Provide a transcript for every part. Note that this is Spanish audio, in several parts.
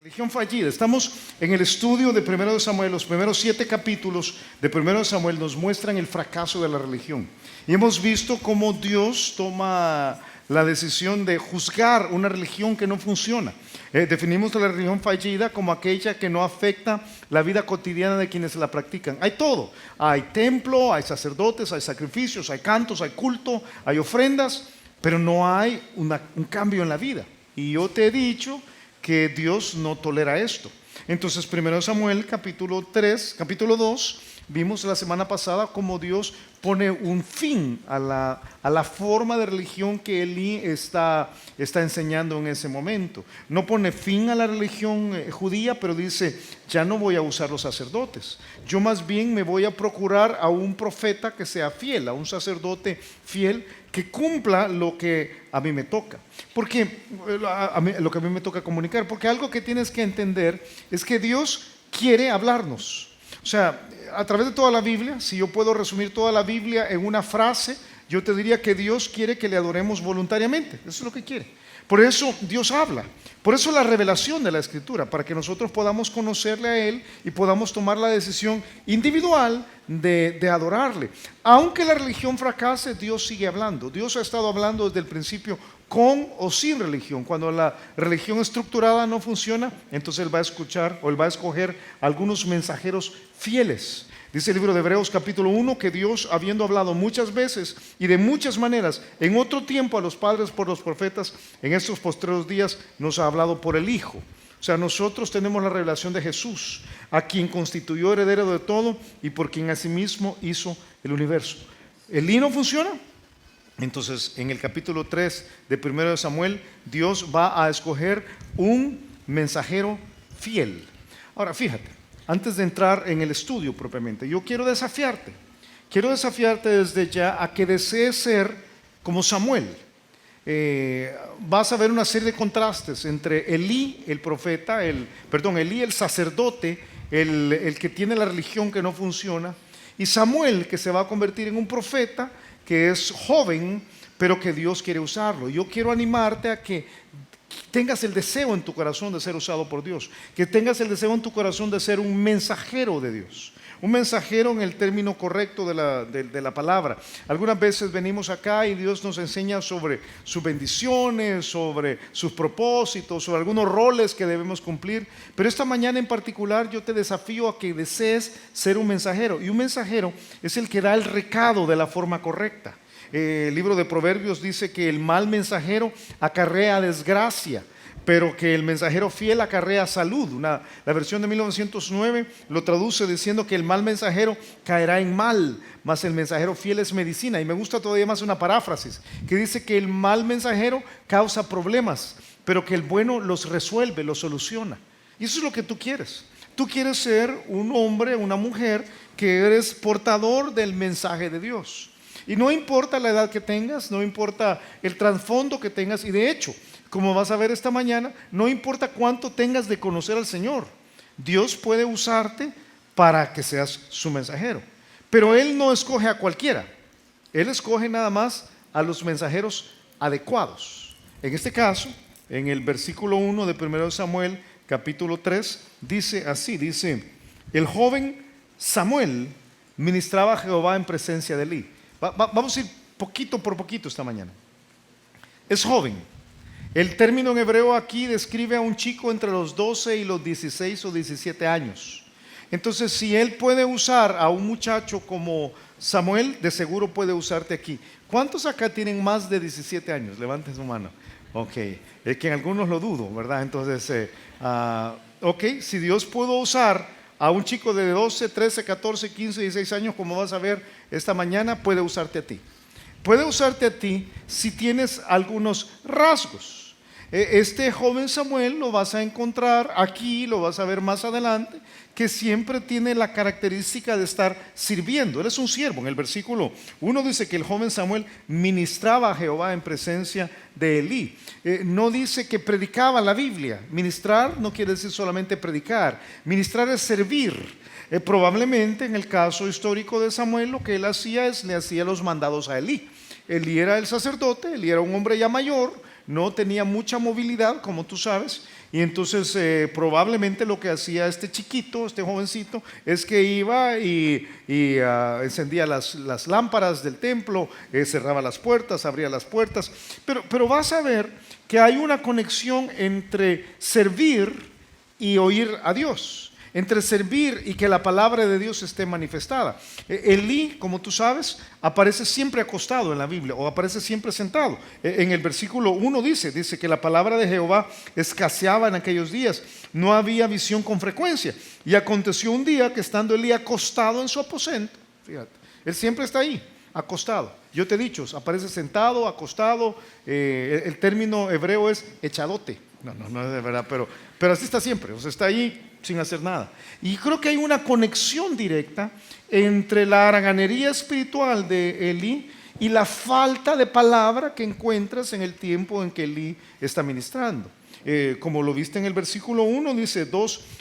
Religión fallida. Estamos en el estudio de 1 Samuel. Los primeros 7 capítulos de 1 Samuel nos muestran el fracaso de la religión. Y hemos visto cómo Dios toma la decisión de juzgar una religión que no funciona. Definimos la religión fallida como aquella que no afecta la vida cotidiana de quienes la practican. Hay todo. Hay templo, hay sacerdotes, hay sacrificios, hay cantos, hay culto, hay ofrendas, pero no hay un cambio en la vida. Y yo te he dicho que Dios no tolera esto. Entonces, 1 Samuel capítulo 2, vimos la semana pasada cómo Dios pone un fin a la forma de religión que Elí está enseñando en ese momento. No pone fin a la religión judía, pero dice, ya no voy a usar los sacerdotes. Yo más bien me voy a procurar a un profeta que sea fiel, a un sacerdote fiel que cumpla lo que a mí me toca. Porque lo que a mí me toca comunicar. Porque algo que tienes que entender es que Dios quiere hablarnos. O sea, a través de toda la Biblia, si yo puedo resumir toda la Biblia en una frase, yo te diría que Dios quiere que le adoremos voluntariamente. Eso es lo que quiere. Por eso Dios habla. Por eso la revelación de la Escritura, para que nosotros podamos conocerle a Él y podamos tomar la decisión individual de adorarle. Aunque la religión fracase, Dios sigue hablando. Dios ha estado hablando desde el principio con o sin religión. Cuando la religión estructurada no funciona, entonces Él va a escuchar o Él va a escoger algunos mensajeros fieles. Dice el libro de Hebreos capítulo 1 que Dios, habiendo hablado muchas veces y de muchas maneras en otro tiempo a los padres por los profetas, en estos postreros días nos ha hablado por el Hijo. O sea, nosotros tenemos la revelación de Jesús, a quien constituyó heredero de todo y por quien asimismo hizo el universo. ¿El I no funciona? Entonces, en el capítulo 3 de 1 Samuel, Dios va a escoger un mensajero fiel. Ahora, fíjate, antes de entrar en el estudio propiamente, yo quiero desafiarte desde ya a que desees ser como Samuel. Vas a ver una serie de contrastes entre Elí, el profeta, Elí, el sacerdote, el que tiene la religión que no funciona, y Samuel, que se va a convertir en un profeta que es joven, pero que Dios quiere usarlo. Yo quiero animarte a que tengas el deseo en tu corazón de ser usado por Dios, que tengas el deseo en tu corazón de ser un mensajero de Dios, un mensajero en el término correcto de la palabra. Algunas veces venimos acá y Dios nos enseña sobre sus bendiciones, sobre sus propósitos, sobre algunos roles que debemos cumplir, pero esta mañana en particular yo te desafío a que desees ser un mensajero, y un mensajero es el que da el recado de la forma correcta. El libro de Proverbios dice que el mal mensajero acarrea desgracia, pero que el mensajero fiel acarrea salud. La versión de 1909 lo traduce diciendo que el mal mensajero caerá en mal, mas el mensajero fiel es medicina. Y me gusta todavía más una paráfrasis que dice que el mal mensajero causa problemas, pero que el bueno los resuelve, los soluciona. Y eso es lo que tú quieres. Tú quieres ser un hombre, una mujer que eres portador del mensaje de Dios. Y no importa la edad que tengas, no importa el trasfondo que tengas, y de hecho, como vas a ver esta mañana, no importa cuánto tengas de conocer al Señor, Dios puede usarte para que seas su mensajero. Pero Él no escoge a cualquiera, Él escoge nada más a los mensajeros adecuados. En este caso, en el versículo 1 de 1 Samuel, capítulo 3, dice así, dice, el joven Samuel ministraba a Jehová en presencia de Elí. Vamos a ir poquito por poquito esta mañana. Es joven. El término en hebreo aquí describe a un chico entre los 12 y los 16 o 17 años. Entonces, si él puede usar a un muchacho como Samuel, de seguro puede usarte aquí. ¿Cuántos acá tienen más de 17 años? Levanten su mano. Ok, es que en algunos lo dudo, ¿verdad? Entonces, si Dios pudo usar a un chico de 12, 13, 14, 15, 16 años, como vas a ver esta mañana, puede usarte a ti. Puede usarte a ti si tienes algunos rasgos. Este joven Samuel lo vas a encontrar aquí, lo vas a ver más adelante, que siempre tiene la característica de estar sirviendo. Él es un siervo. En el versículo 1 dice que el joven Samuel ministraba a Jehová en presencia de Elí. No dice que predicaba la Biblia. Ministrar no quiere decir solamente predicar. Ministrar es servir. Probablemente en el caso histórico de Samuel lo que él hacía es le hacía los mandados a Elí. Elí era el sacerdote, Elí era un hombre ya mayor, no tenía mucha movilidad, como tú sabes, Y entonces probablemente lo que hacía este chiquito, este jovencito, es que iba y encendía las lámparas del templo, cerraba las puertas, abría las puertas. Pero vas a ver que hay una conexión entre servir y oír a Dios, entre servir y que la palabra de Dios esté manifestada. Elí, como tú sabes, aparece siempre acostado en la Biblia o aparece siempre sentado. En el versículo 1 dice que la palabra de Jehová escaseaba en aquellos días, no había visión con frecuencia. Y aconteció un día que estando Elí acostado en su aposento, fíjate, él siempre está ahí, acostado. Yo te he dicho, aparece sentado, acostado, el término hebreo es echadote. No es de verdad, pero así está siempre, o sea, está ahí sin hacer nada. Y creo que hay una conexión directa entre la haraganería espiritual de Elí y la falta de palabra que encuentras en el tiempo en que Elí está ministrando. Como lo viste en el versículo 1,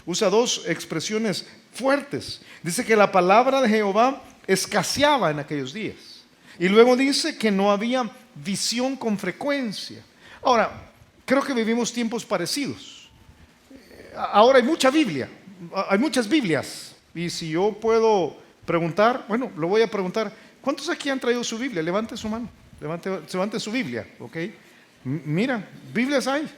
usa dos expresiones fuertes. Dice que la palabra de Jehová escaseaba en aquellos días. Y luego dice que no había visión con frecuencia. Ahora, creo que vivimos tiempos parecidos. Ahora hay mucha Biblia, hay muchas Biblias. Y si yo puedo preguntar, bueno, lo voy a preguntar. ¿Cuántos aquí han traído su Biblia? Levante su mano, levante su Biblia, ¿ok? Mira, Biblias hay.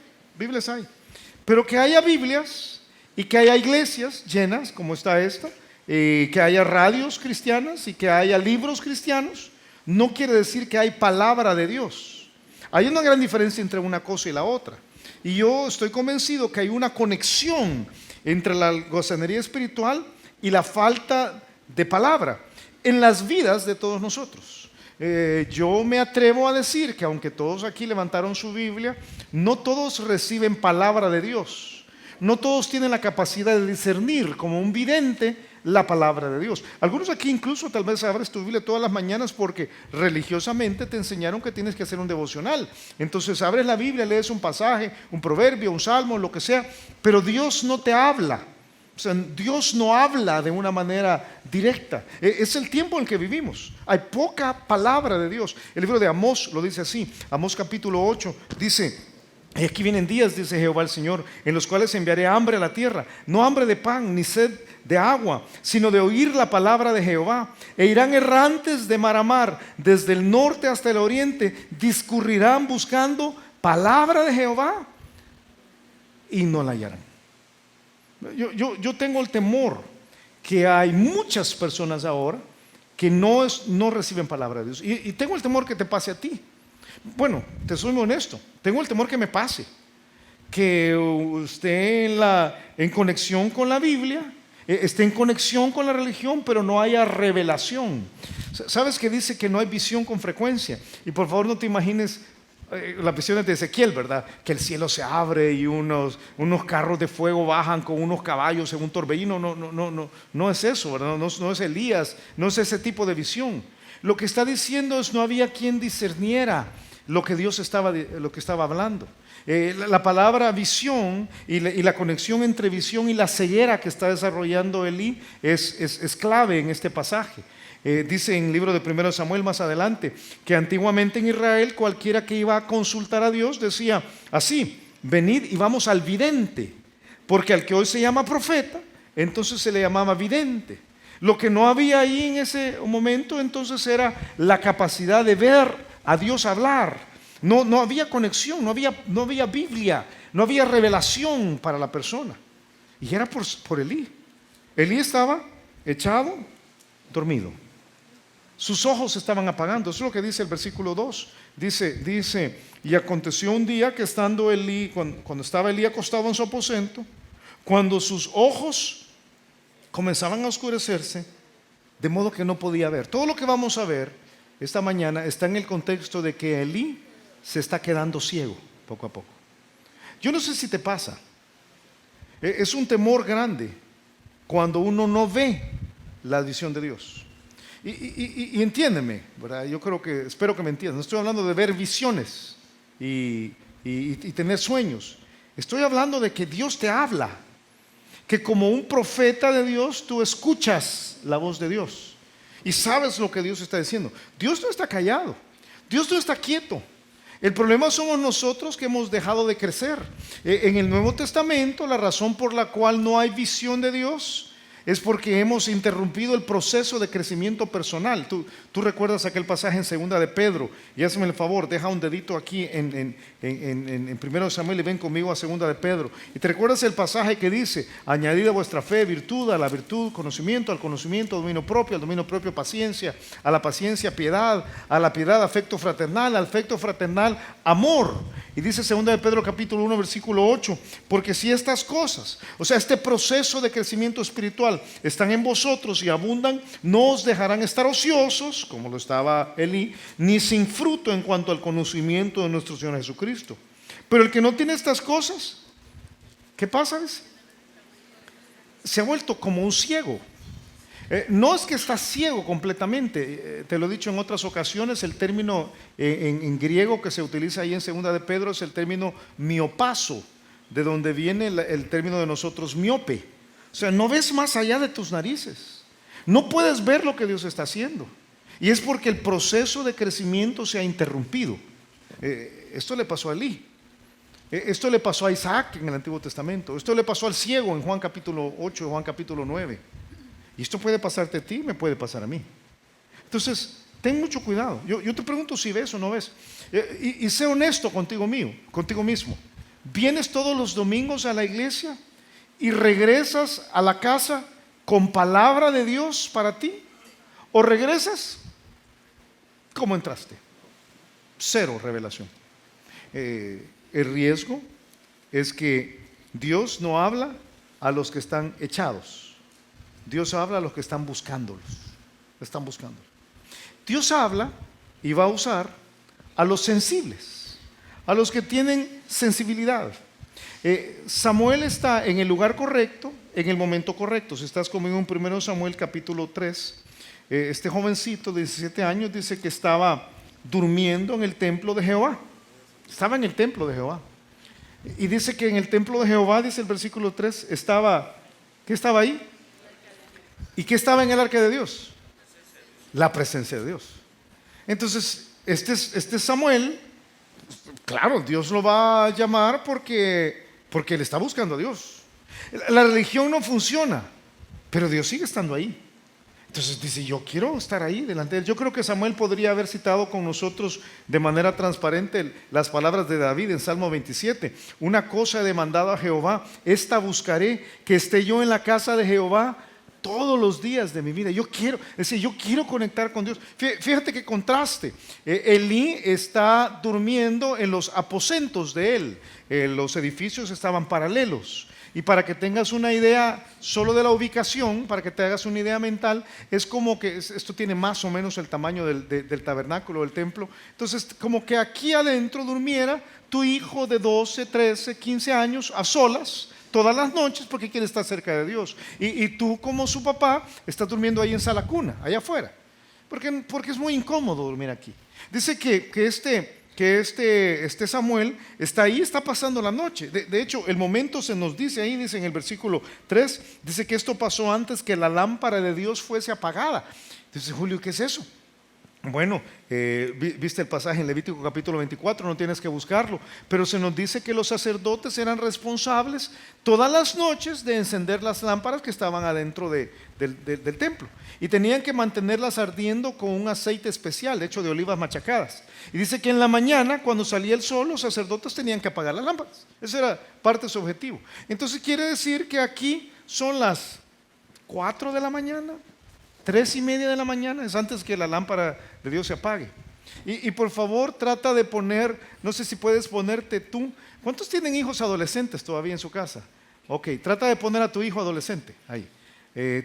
Pero que haya Biblias y que haya iglesias llenas, como está esta, que haya radios cristianas y que haya libros cristianos, no quiere decir que hay palabra de Dios. Hay una gran diferencia entre una cosa y la otra. Y yo estoy convencido que hay una conexión entre la gozanería espiritual y la falta de palabra en las vidas de todos nosotros. Yo me atrevo a decir que aunque todos aquí levantaron su Biblia, no todos reciben palabra de Dios. No todos tienen la capacidad de discernir como un vidente la palabra de Dios. Algunos aquí incluso tal vez abres tu Biblia todas las mañanas porque religiosamente te enseñaron que tienes que hacer un devocional. Entonces abres la Biblia, lees un pasaje, un proverbio, un salmo, lo que sea, pero Dios no te habla. O sea, Dios no habla de una manera directa. Es el tiempo en que vivimos. Hay poca palabra de Dios. El libro de Amós lo dice así. Amós capítulo 8 dice: y aquí vienen días, dice Jehová el Señor, en los cuales enviaré hambre a la tierra, no hambre de pan ni sed de agua, sino de oír la palabra de Jehová. E irán errantes de mar a mar, desde el norte hasta el oriente, discurrirán buscando palabra de Jehová y no la hallarán. Yo tengo el temor que hay muchas personas ahora que no reciben palabra de Dios. Y tengo el temor que te pase a ti. Bueno, te soy muy honesto, tengo el temor que me pase, que esté en conexión con la Biblia, esté en conexión con la religión, pero no haya revelación. ¿Sabes que dice que no hay visión con frecuencia? Y por favor no te imagines las visiones de Ezequiel, ¿verdad? Que el cielo se abre y unos carros de fuego bajan con unos caballos en un torbellino. No es eso, ¿verdad? No es Elías, no es ese tipo de visión. Lo que está diciendo es no había quien discerniera lo que Dios estaba hablando. La palabra visión y la conexión entre visión y la ceguera que está desarrollando Elí es clave en este pasaje. Dice en el libro de 1 Samuel más adelante que antiguamente en Israel cualquiera que iba a consultar a Dios decía así: venid y vamos al vidente, porque al que hoy se llama profeta entonces se le llamaba vidente. Lo que no había ahí en ese momento entonces era la capacidad de ver a Dios hablar. No había conexión, no había Biblia, no había revelación para la persona. Y era por Elí. Elí estaba echado, dormido. Sus ojos se estaban apagando. Eso es lo que dice el versículo 2. Dice, y aconteció un día que estando Elí, cuando estaba Elí acostado en su aposento, cuando sus ojos comenzaban a oscurecerse, de modo que no podía ver. Todo lo que vamos a ver esta mañana está en el contexto de que Elí se está quedando ciego poco a poco. Yo no sé si te pasa, es un temor grande cuando uno no ve la visión de Dios. Y entiéndeme, ¿verdad? Espero que me entiendan. No estoy hablando de ver visiones y tener sueños. Estoy hablando de que Dios te habla, que como un profeta de Dios tú escuchas la voz de Dios y sabes lo que Dios está diciendo. Dios no está callado, Dios no está quieto. El problema somos nosotros que hemos dejado de crecer. En el Nuevo Testamento, la razón por la cual no hay visión de Dios es porque hemos interrumpido el proceso de crecimiento personal. Tú recuerdas aquel pasaje en segunda de Pedro, y hazme el favor, deja un dedito aquí en 1 Samuel y ven conmigo a segunda de Pedro. Y te recuerdas el pasaje que dice: añadid a vuestra fe virtud, a la virtud conocimiento, al conocimiento dominio propio, al dominio propio paciencia, a la paciencia piedad, a la piedad afecto fraternal, al afecto fraternal amor. Y dice segunda de Pedro capítulo 1 versículo 8, porque si estas cosas, o sea, este proceso de crecimiento espiritual están en vosotros y abundan, no os dejarán estar ociosos, como lo estaba Elí, ni sin fruto en cuanto al conocimiento de nuestro Señor Jesucristo. Pero el que no tiene estas cosas, ¿qué pasa? Se ha vuelto como un ciego. No es que está ciego completamente, te lo he dicho en otras ocasiones, el término en griego que se utiliza ahí en segunda de Pedro es el término miopazo, de donde viene el término de nosotros miope. O sea, no ves más allá de tus narices, no puedes ver lo que Dios está haciendo, y es porque el proceso de crecimiento se ha interrumpido. Esto le pasó a Elí, esto le pasó a Isaac en el Antiguo Testamento, esto le pasó al ciego en Juan capítulo 8 y Juan capítulo 9. Y esto puede pasarte a ti, me puede pasar a mí. Entonces, ten mucho cuidado. Yo te pregunto si ves o no ves. Y sé honesto contigo mismo. ¿Vienes todos los domingos a la iglesia y regresas a la casa con palabra de Dios para ti? ¿O regresas como entraste? Cero revelación. El riesgo es que Dios no habla a los que están echados. Dios habla a los que están buscándolos. Dios habla y va a usar a los sensibles, a los que tienen sensibilidad. Samuel está en el lugar correcto, en el momento correcto. Si estás conmigo en 1 Samuel capítulo 3, este jovencito de 17 años dice que estaba durmiendo en el templo de Jehová. Estaba en el templo de Jehová. Y dice que en el templo de Jehová, dice el versículo 3, ¿qué estaba ahí? ¿Y qué estaba en el arca de Dios? La presencia de Dios. Entonces, este Samuel, claro, Dios lo va a llamar porque él está buscando a Dios. La religión no funciona, pero Dios sigue estando ahí. Entonces dice, yo quiero estar ahí delante de él. Yo creo que Samuel podría haber citado con nosotros de manera transparente las palabras de David en Salmo 27. Una cosa he demandado a Jehová, esta buscaré, que esté yo en la casa de Jehová todos los días de mi vida. Yo quiero conectar con Dios. Fíjate qué contraste. Elí está durmiendo en los aposentos de él. Los edificios estaban paralelos. Y para que tengas una idea solo de la ubicación, para que te hagas una idea mental, es como que esto tiene más o menos el tamaño del tabernáculo, del templo. Entonces, como que aquí adentro durmiera tu hijo de 12, 13, 15 años a solas todas las noches porque quiere estar cerca de Dios. Y tú, como su papá, estás durmiendo ahí en sala cuna, allá afuera, porque es muy incómodo dormir aquí. Dice que este Samuel está ahí, está pasando la noche. De hecho, el momento se nos dice ahí, dice en el versículo 3, dice que esto pasó antes que la lámpara de Dios fuese apagada. Dice Julio, ¿qué es eso? Bueno, viste el pasaje en Levítico capítulo 24, no tienes que buscarlo, pero se nos dice que los sacerdotes eran responsables todas las noches de encender las lámparas que estaban adentro del templo, y tenían que mantenerlas ardiendo con un aceite especial, hecho de olivas machacadas. Y dice que en la mañana, cuando salía el sol, los sacerdotes tenían que apagar las lámparas. Ese era parte de su objetivo. Entonces quiere decir que aquí son las 4 de la mañana, 3:30 de la mañana, es antes que la lámpara de Dios se apague. Y por favor trata de poner, no sé si puedes ponerte tú, ¿cuántos tienen hijos adolescentes todavía en su casa? Ok, trata de poner a tu hijo adolescente ahí.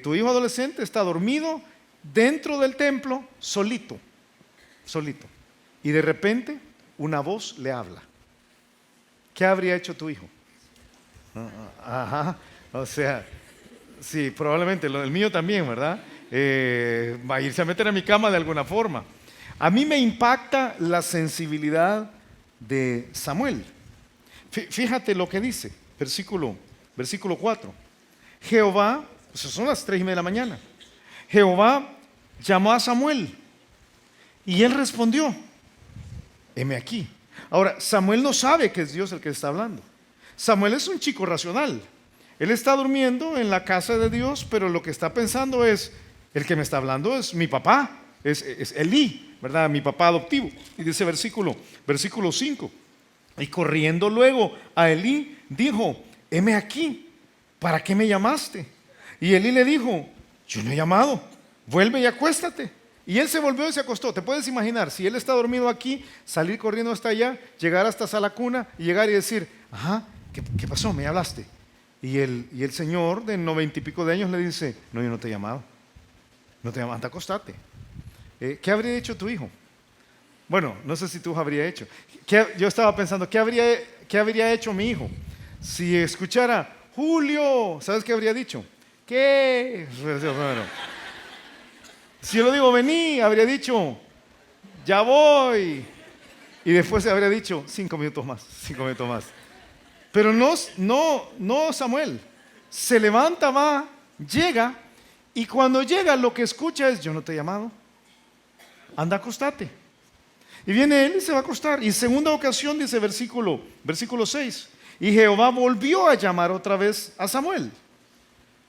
Tu hijo adolescente está dormido dentro del templo, solito, y de repente una voz le habla. ¿Qué habría hecho tu hijo? Ajá, o sea, sí, probablemente, el mío también, ¿verdad? Va a irse a meter a mi cama de alguna forma. A mí me impacta la sensibilidad de Samuel. Fíjate lo que dice, versículo 4. Jehová, son las 3:30 de la mañana. Jehová llamó a Samuel y él respondió, heme aquí. Ahora, Samuel no sabe que es Dios el que está hablando. Samuel es un chico racional. Él está durmiendo en la casa de Dios, pero lo que está pensando es, el que me está hablando es mi papá, es Elí, ¿verdad? Mi papá adoptivo. Y dice versículo 5. Y corriendo luego a Elí, dijo, heme aquí, ¿para qué me llamaste? Y Elí le dijo, yo no he llamado, vuelve y acuéstate. Y él se volvió y se acostó. ¿Te puedes imaginar? Si él está dormido aquí, salir corriendo hasta allá, llegar hasta la cuna y llegar y decir, ajá, ¿qué pasó? ¿Me hablaste? Y el señor de 90 y pico de años le dice, no, yo no te he llamado. No te he llamado, anda, acostate. ¿Qué habría hecho tu hijo? Bueno, no sé si tú habría hecho. Yo estaba pensando, ¿qué habría hecho mi hijo? Si escuchara, Julio, ¿sabes qué habría dicho? ¿Qué? Bueno, si yo lo digo, vení, habría dicho, ya voy. Y después se habría dicho, 5 minutos más, 5 minutos más. Pero no Samuel. Se levanta, va, llega, y cuando llega lo que escucha es, yo no te he llamado, anda, acostate. Y viene él y se va a acostar. Y segunda ocasión dice versículo 6. Y Jehová volvió a llamar otra vez a Samuel.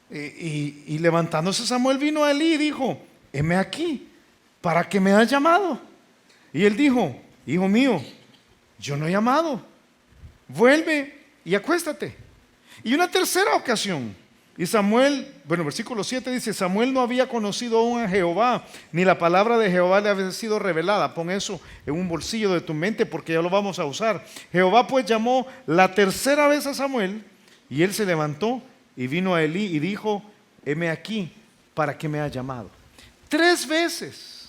Y levantándose Samuel vino a Elí y dijo, heme aquí, ¿para qué me has llamado? Y él dijo, hijo mío, yo no he llamado, vuelve y acuéstate. Y una tercera ocasión. Y Samuel, versículo 7 dice, Samuel no había conocido aún a Jehová, ni la palabra de Jehová le había sido revelada. Pon eso en un bolsillo de tu mente porque ya lo vamos a usar. Jehová pues llamó la tercera vez a Samuel, y él se levantó y vino a Elí y dijo, heme aquí, ¿para qué me has llamado? 3 veces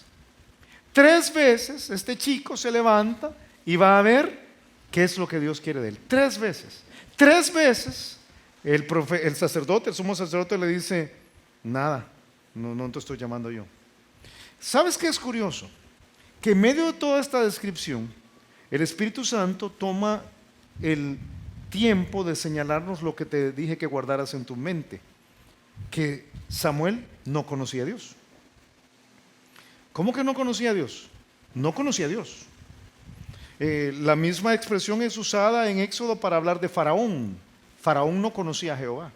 este chico se levanta y va a ver qué es lo que Dios quiere de él. 3 veces el sacerdote, el sumo sacerdote le dice, nada, no te estoy llamando yo. ¿Sabes qué es curioso? Que en medio de toda esta descripción, el Espíritu Santo toma el tiempo de señalarnos lo que te dije que guardaras en tu mente, que Samuel no conocía a Dios. ¿Cómo que no conocía a Dios? No conocía a Dios. La misma expresión es usada en Éxodo para hablar de Faraón. Faraón no conocía a Jehová.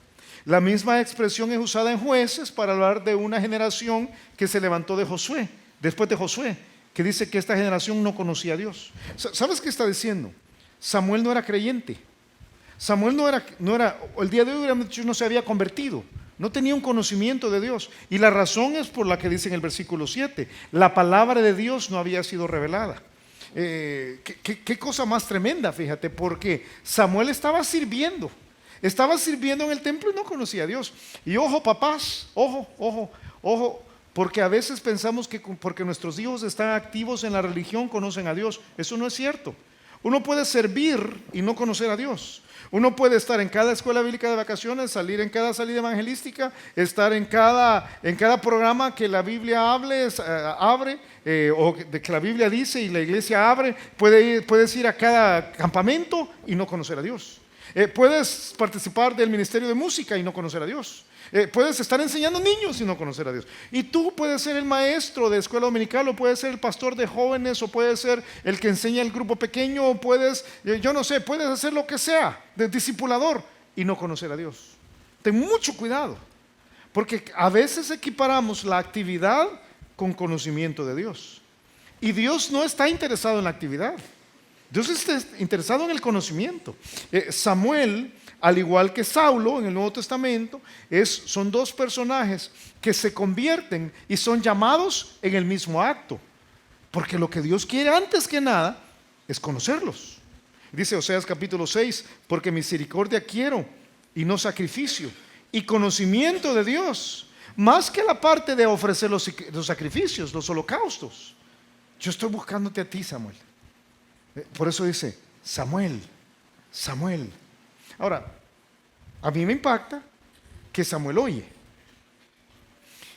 La misma expresión es usada en Jueces para hablar de una generación que se levantó de Josué, después de Josué, que dice que esta generación no conocía a Dios. ¿Sabes qué está diciendo? Samuel no era creyente. Samuel no era, el día de hoy no se había convertido. No tenía un conocimiento de Dios. Y la razón es por la que dice en el versículo 7, la palabra de Dios no había sido revelada. Qué cosa más tremenda, fíjate, porque Samuel estaba sirviendo en el templo y no conocía a Dios. Y ojo, papás, ojo, porque a veces pensamos que porque nuestros hijos están activos en la religión conocen a Dios. Eso no es cierto. Uno puede servir y no conocer a Dios. Uno puede estar en cada escuela bíblica de vacaciones, salir en cada salida evangelística, estar en cada programa que la Biblia abre, o que la Biblia dice y la iglesia abre. Puedes ir a cada campamento y no conocer a Dios. Puedes participar del ministerio de música y no conocer a Dios. Puedes estar enseñando niños y no conocer a Dios. Y tú puedes ser el maestro de escuela dominical, o puedes ser el pastor de jóvenes, o puedes ser el que enseña el grupo pequeño, o puedes, puedes hacer lo que sea, de discipulador y no conocer a Dios. Ten mucho cuidado, porque a veces equiparamos la actividad con conocimiento de Dios. Y Dios no está interesado en la actividad. Dios está interesado en el conocimiento. Samuel, al igual que Saulo en el Nuevo Testamento, son 2 personajes que se convierten y son llamados en el mismo acto. Porque lo que Dios quiere antes que nada es conocerlos. Dice Oseas capítulo 6, porque misericordia quiero y no sacrificio, y conocimiento de Dios, más que la parte de ofrecer los sacrificios, los holocaustos. Yo estoy buscándote a ti, Samuel. Por eso dice, Samuel. Ahora, a mí me impacta que Samuel oye.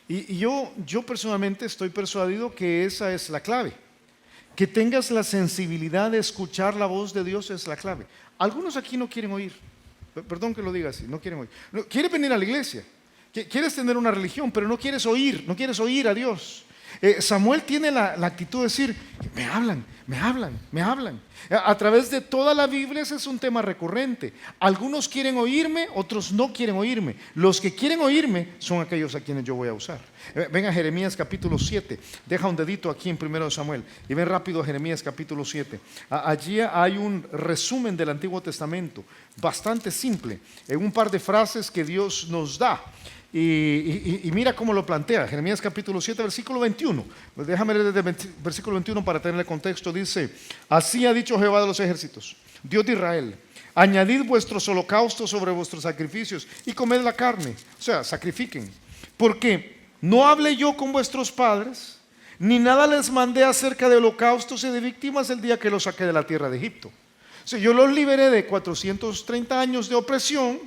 Y yo personalmente estoy persuadido que esa es la clave. Que tengas la sensibilidad de escuchar la voz de Dios es la clave. Algunos aquí no quieren oír. Perdón que lo diga así, no quieren oír. No, quieres venir a la iglesia, quieres tener una religión, pero no quieres oír a Dios. Samuel tiene la actitud de decir, me hablan, me hablan, me hablan. A través de toda la Biblia ese es un tema recurrente. Algunos quieren oírme, otros no quieren oírme. Los que quieren oírme son aquellos a quienes yo voy a usar. Ven a Jeremías capítulo 7. Deja un dedito aquí en 1 Samuel y ven rápido a Jeremías capítulo 7. Allí hay un resumen del Antiguo Testamento, bastante simple, en un par de frases que Dios nos da. Y mira cómo lo plantea. Jeremías capítulo 7, versículo 21. Déjame leer desde el versículo 21 para tener el contexto. Dice: así ha dicho Jehová de los ejércitos, Dios de Israel: añadid vuestros holocaustos sobre vuestros sacrificios y comed la carne. O sea, sacrifiquen. Porque no hablé yo con vuestros padres, ni nada les mandé acerca de holocaustos y de víctimas el día que los saqué de la tierra de Egipto. O sea, yo los liberé de 430 años de opresión,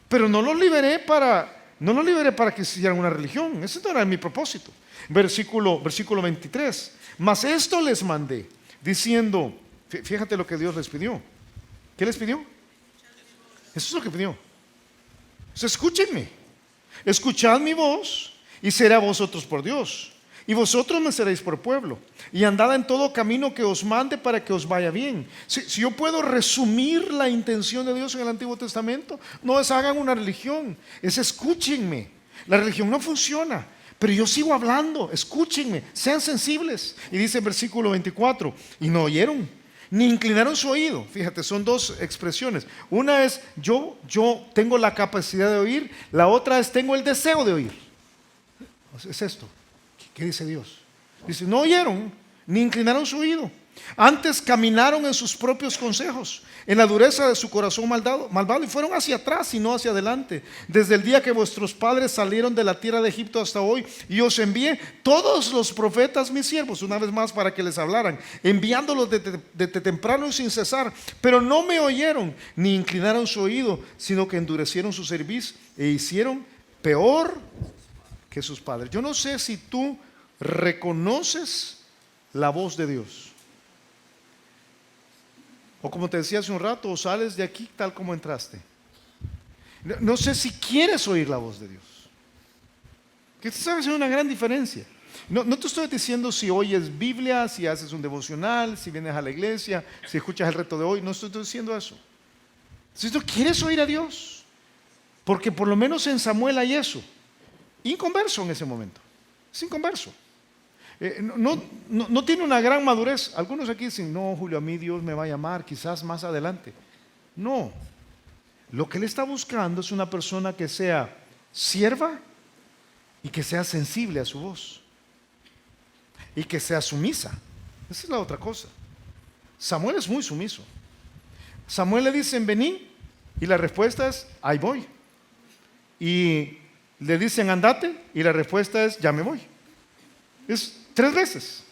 pero no los liberé para que hicieran una religión. Ese no era mi propósito. Versículo 23. Mas esto les mandé, diciendo, fíjate lo que Dios les pidió. ¿Qué les pidió? Eso es lo que pidió. O sea, escúchenme, escuchad mi voz y seré a vosotros por Dios, y vosotros me seréis por pueblo, y andad en todo camino que os mande para que os vaya bien. Si yo puedo resumir la intención de Dios en el Antiguo Testamento, no es hagan una religión, es escúchenme. La religión no funciona, pero yo sigo hablando, escúchenme, sean sensibles. Y dice en versículo 24, y no oyeron, ni inclinaron su oído. Fíjate, son dos expresiones. Una es yo tengo la capacidad de oír, la otra es tengo el deseo de oír. Es esto. ¿Qué dice Dios? Dice, no oyeron, ni inclinaron su oído. Antes caminaron en sus propios consejos, en la dureza de su corazón malvado, y fueron hacia atrás y no hacia adelante. Desde el día que vuestros padres salieron de la tierra de Egipto hasta hoy, y os envié todos los profetas, mis siervos, una vez más para que les hablaran, enviándolos desde temprano y sin cesar. Pero no me oyeron, ni inclinaron su oído, sino que endurecieron su cerviz e hicieron peor que sus padres. Yo no sé si tú reconoces la voz de Dios, o como te decía hace un rato, o sales de aquí tal como entraste. No sé si quieres oír la voz de Dios, que tú sabes, es una gran diferencia. No te estoy diciendo si oyes Biblia, si haces un devocional, si vienes a la iglesia, si escuchas el reto de hoy. No estoy diciendo eso. Si tú quieres oír a Dios, porque por lo menos en Samuel hay eso. Inconverso en ese momento, es inconverso. No tiene una gran madurez. Algunos aquí dicen, no, Julio, a mí Dios me va a llamar quizás más adelante. No, lo que Él está buscando es una persona que sea sierva y que sea sensible a su voz y que sea sumisa. Esa es la otra cosa. Samuel es muy sumiso. Samuel le dicen, vení, y la respuesta es, ahí voy. Y le dicen, andate, y la respuesta es, ya me voy. Es 3 veces.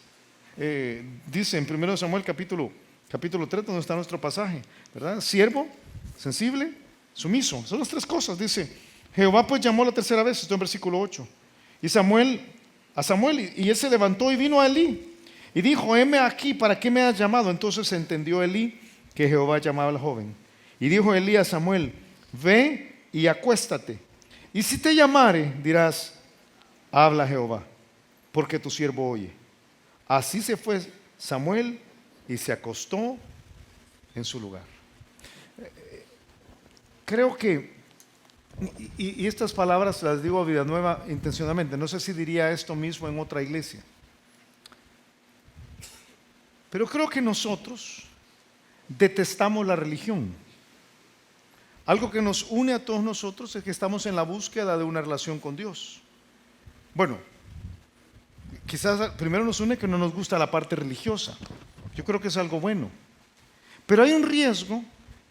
Dice en 1 Samuel capítulo 3, donde está nuestro pasaje, ¿verdad? Siervo, sensible, sumiso. Son las 3 cosas. Dice, Jehová pues llamó la tercera vez, esto en versículo 8. Y Samuel, y él se levantó y vino a Elí. Y dijo, heme aquí, ¿para qué me has llamado? Entonces entendió Elí que Jehová llamaba al joven. Y dijo Elí a Samuel, ve y acuéstate. Y si te llamare, dirás, habla Jehová, porque tu siervo oye. Así se fue Samuel y se acostó en su lugar. Creo que, y estas palabras las digo a Villanueva intencionalmente, no sé si diría esto mismo en otra iglesia, pero creo que nosotros detestamos la religión. Algo que nos une a todos nosotros es que estamos en la búsqueda de una relación con Dios. Bueno, quizás primero nos une que no nos gusta la parte religiosa. Yo creo que es algo bueno. Pero hay un riesgo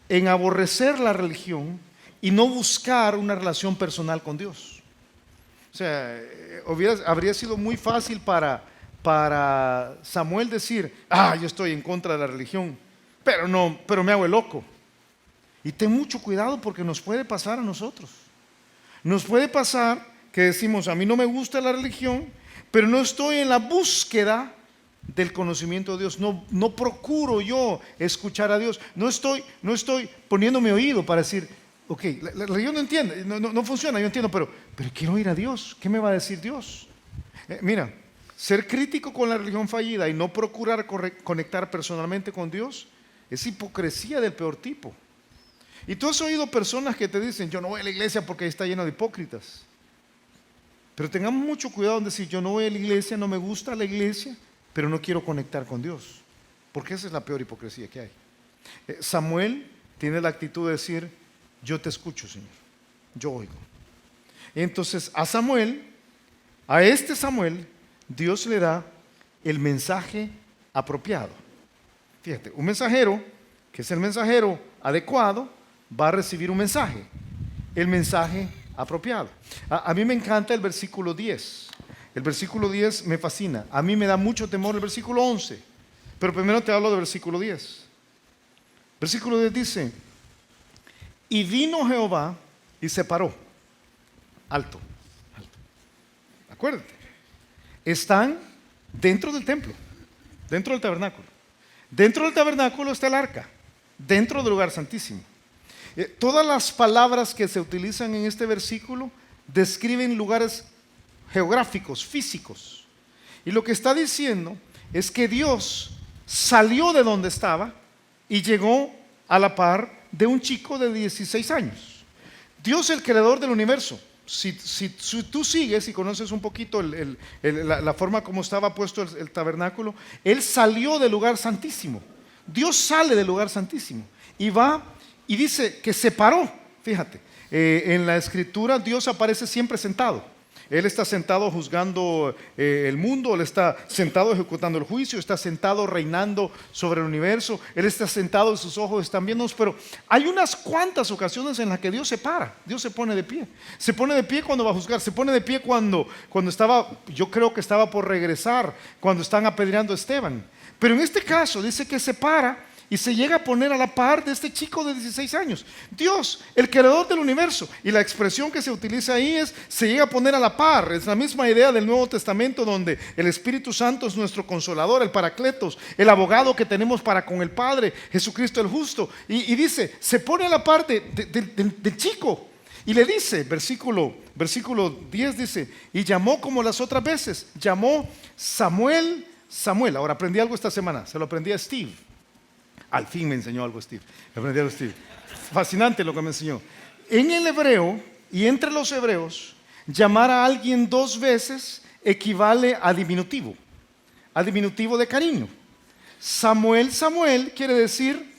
en aborrecer la religión y no buscar una relación personal con Dios. O sea, habría sido muy fácil para Samuel decir, yo estoy en contra de la religión, pero me hago el loco. Y ten mucho cuidado porque nos puede pasar a nosotros. Nos puede pasar que decimos, a mí no me gusta la religión, pero no estoy en la búsqueda del conocimiento de Dios. No procuro yo escuchar a Dios. No estoy poniéndome oído para decir, ok, la religión no entiende, no funciona, yo entiendo, pero quiero oír a Dios. ¿Qué me va a decir Dios? Mira, Ser crítico con la religión fallida y no procurar conectar personalmente con Dios es hipocresía del peor tipo. Y tú has oído personas que te dicen, yo no voy a la iglesia porque está lleno de hipócritas. Pero tengamos mucho cuidado en decir, yo no voy a la iglesia, no me gusta la iglesia, pero no quiero conectar con Dios. Porque esa es la peor hipocresía que hay. Samuel tiene la actitud de decir, yo te escucho, Señor, yo oigo. Entonces a este Samuel, Dios le da el mensaje apropiado. Fíjate, un mensajero, que es el mensajero adecuado, va a recibir un mensaje, el mensaje apropiado. A mí me encanta el versículo 10. El versículo 10 me fascina. A mí me da mucho temor el versículo 11. Pero primero te hablo del versículo 10. Versículo 10 dice, y vino Jehová y se paró. Alto. Acuérdate. Están dentro del templo, dentro del tabernáculo. Dentro del tabernáculo está el arca, dentro del lugar santísimo. Todas las palabras que se utilizan en este versículo describen lugares geográficos, físicos. Y lo que está diciendo es que Dios salió de donde estaba y llegó a la par de un chico de 16 años. Dios, el creador del universo. Si tú sigues y conoces un poquito la forma como estaba puesto el tabernáculo, Él salió del lugar santísimo. Dios sale del lugar santísimo y va y dice que se paró. Fíjate, en la escritura Dios aparece siempre sentado. Él está sentado juzgando el mundo, Él está sentado ejecutando el juicio, está sentado reinando sobre el universo, Él está sentado y sus ojos están viéndonos, pero hay unas cuantas ocasiones en las que Dios se para, Dios se pone de pie. Se pone de pie cuando va a juzgar, se pone de pie cuando estaba, yo creo que estaba por regresar, cuando están apedreando a Esteban. Pero en este caso dice que se para y se llega a poner a la par de este chico de 16 años. Dios, el creador del universo. Y la expresión que se utiliza ahí es, se llega a poner a la par. Es la misma idea del Nuevo Testamento, donde el Espíritu Santo es nuestro consolador, el Paracletos, el abogado que tenemos para con el Padre, Jesucristo el justo. Y dice, se pone a la par del chico. Y le dice, versículo 10 dice, y llamó como las otras veces, llamó Samuel. Ahora aprendí algo esta semana, se lo aprendí a Steve. Al fin me enseñó algo Steve. Aprendí algo Steve. Fascinante lo que me enseñó. En el hebreo y entre los hebreos, llamar a alguien dos veces equivale a diminutivo de cariño. Samuel quiere decir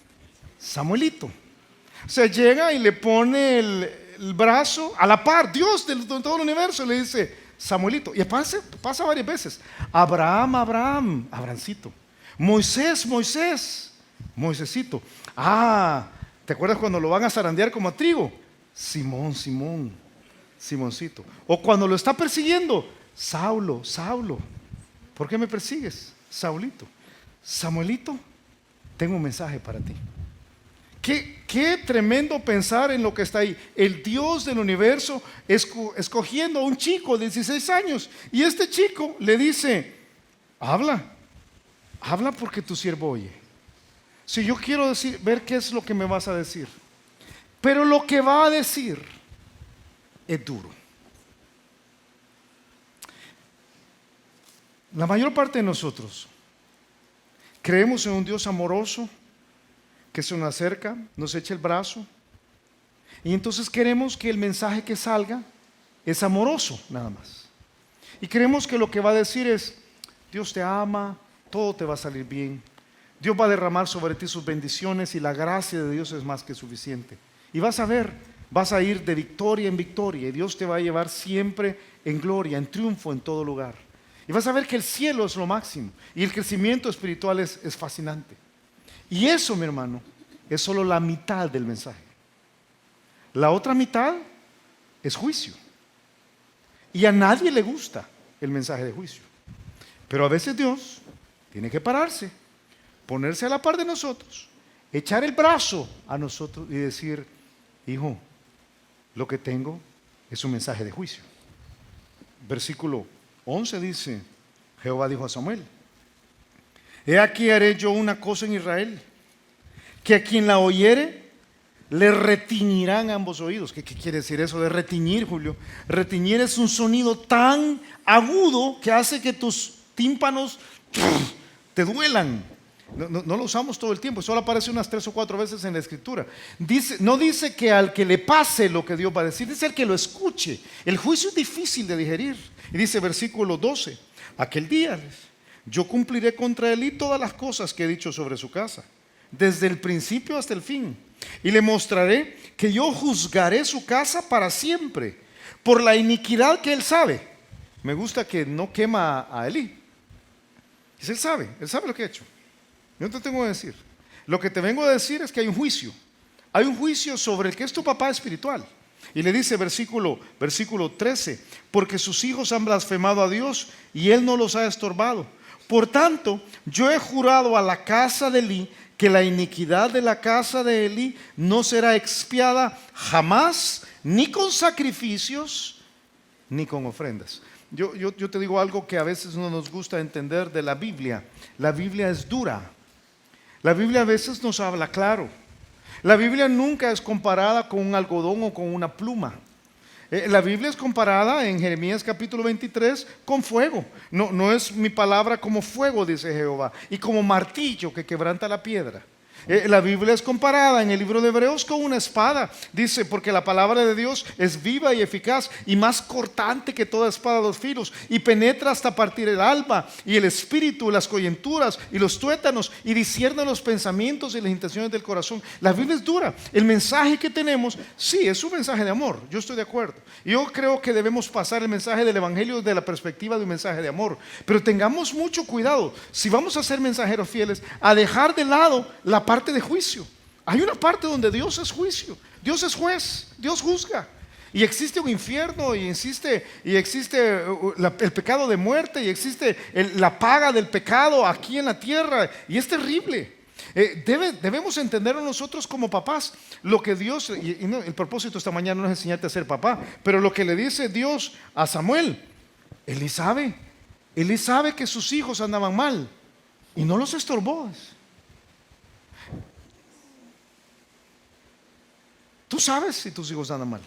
Samuelito. O sea, llega y le pone el brazo a la par. Dios de todo el universo le dice Samuelito. Y pasa varias veces. Abrahamcito. Moisés, Moisésito. ¿Te acuerdas cuando lo van a zarandear como a trigo? Simoncito. O cuando lo está persiguiendo, Saulo. ¿Por qué me persigues? Saulito. Samuelito, tengo un mensaje para ti. Qué tremendo pensar en lo que está ahí. El Dios del universo escogiendo a un chico de 16 años. Y este chico le dice, habla porque tu siervo oye. Si yo quiero ver qué es lo que me vas a decir. Pero lo que va a decir es duro. La mayor parte de nosotros creemos en un Dios amoroso que se nos acerca, nos echa el brazo, y entonces queremos que el mensaje que salga es amoroso nada más. Y creemos que lo que va a decir es, Dios te ama, todo te va a salir bien. Dios va a derramar sobre ti sus bendiciones y la gracia de Dios es más que suficiente. Y vas a ir de victoria en victoria y Dios te va a llevar siempre en gloria, en triunfo en todo lugar. Y vas a ver que el cielo es lo máximo y el crecimiento espiritual es fascinante. Y eso, mi hermano, es solo la mitad del mensaje. La otra mitad es juicio. Y a nadie le gusta el mensaje de juicio. Pero a veces Dios tiene que pararse, ponerse a la par de nosotros, echar el brazo a nosotros y decir, hijo, lo que tengo es un mensaje de juicio. Versículo 11 dice, Jehová dijo a Samuel, he aquí haré yo una cosa en Israel, que a quien la oyere, le retiñirán ambos oídos. ¿Qué quiere decir eso de retiñir, Julio? Retiñir es un sonido tan agudo que hace que tus tímpanos te duelan. No lo usamos todo el tiempo, solo aparece unas 3 o 4 veces en la Escritura. No dice que al que le pase lo que Dios va a decir, dice al que lo escuche. El juicio es difícil de digerir. Y dice versículo 12, aquel día yo cumpliré contra él y todas las cosas que he dicho sobre su casa, desde el principio hasta el fin. Y le mostraré que yo juzgaré su casa para siempre, por la iniquidad que él sabe. Me gusta que no quema a Elí. Dice, él sabe lo que ha hecho. Yo no te tengo que decir. Lo que te vengo a decir es que hay un juicio. Hay un juicio sobre el que es tu papá espiritual. Y le dice versículo 13, porque sus hijos han blasfemado a Dios y él no los ha estorbado. Por tanto, yo he jurado a la casa de Elí que la iniquidad de la casa de Elí no será expiada jamás, ni con sacrificios, ni con ofrendas. Yo te digo algo que a veces no nos gusta entender de la Biblia. La Biblia es dura. La Biblia a veces nos habla claro. La Biblia nunca es comparada con un algodón o con una pluma. La Biblia es comparada en Jeremías capítulo 23 con fuego. No es mi palabra como fuego, dice Jehová, y como martillo que quebranta la piedra. La Biblia es comparada en el libro de Hebreos con una espada. Dice, porque la palabra de Dios es viva y eficaz y más cortante que toda espada de dos filos, y penetra hasta partir el alma y el espíritu, las coyunturas y los tuétanos, y discierne los pensamientos y las intenciones del corazón. La Biblia es dura. El mensaje que tenemos, sí, es un mensaje de amor. Yo estoy de acuerdo. Yo creo que debemos pasar el mensaje del evangelio desde la perspectiva de un mensaje de amor. Pero tengamos mucho cuidado, si vamos a ser mensajeros fieles, a dejar de lado la parte de juicio. Hay una parte donde Dios es juicio, Dios es juez, Dios juzga. Y existe un infierno, y existe el pecado de muerte, y existe la paga del pecado aquí en la tierra, y es terrible. Debemos entenderlo nosotros como papás, lo que Dios, y no, el propósito esta mañana no es enseñarte a ser papá, pero lo que le dice Dios a Samuel, Él sabe que sus hijos andaban mal, y no los estorbó. Tú sabes si tus hijos andan mal.